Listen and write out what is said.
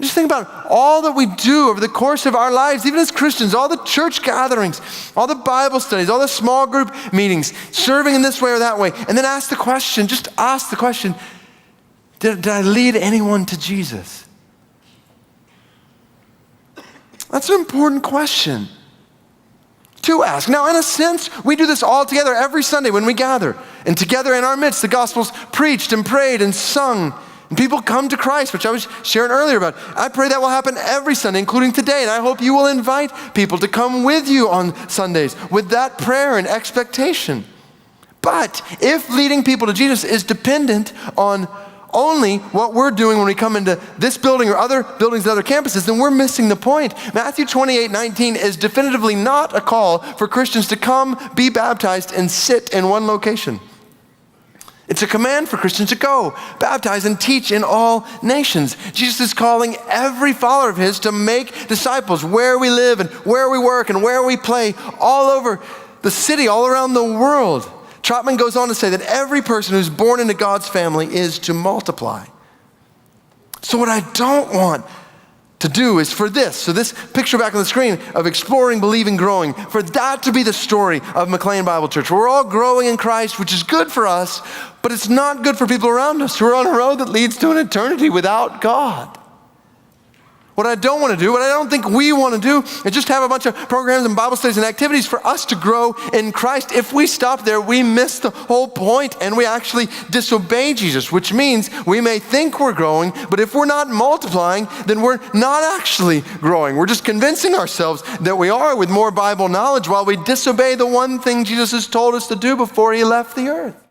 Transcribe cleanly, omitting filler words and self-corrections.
Just think about all that we do over the course of our lives, even as Christians, all the church gatherings, all the Bible studies, all the small group meetings, serving in this way or that way. And then ask the question, did I lead anyone to Jesus? That's an important question to ask. Now, in a sense, we do this all together every Sunday when we gather. And together in our midst, the gospel's preached and prayed and sung. And people come to Christ, which I was sharing earlier about. I pray that will happen every Sunday, including today. And I hope you will invite people to come with you on Sundays with that prayer and expectation. But if leading people to Jesus is dependent on only what we're doing when we come into this building or other buildings at other campuses, then we're missing the point. Matthew 28:19 is definitively not a call for Christians to come, be baptized, and sit in one location. It's a command for Christians to go, baptize, and teach in all nations. Jesus is calling every follower of his to make disciples where we live and where we work and where we play, all over the city, all around the world. Trotman goes on to say that every person who's born into God's family is to multiply. So what I don't want to do is for this, so this picture back on the screen of exploring, believing, growing, for that to be the story of McLean Bible Church. We're all growing in Christ, which is good for us, but it's not good for people around us who are on a road that leads to an eternity without God. What I don't want to do, what I don't think we want to do, is just have a bunch of programs and Bible studies and activities for us to grow in Christ. If we stop there, we miss the whole point and we actually disobey Jesus, which means we may think we're growing, but if we're not multiplying, then we're not actually growing. We're just convincing ourselves that we are with more Bible knowledge while we disobey the one thing Jesus has told us to do before he left the earth.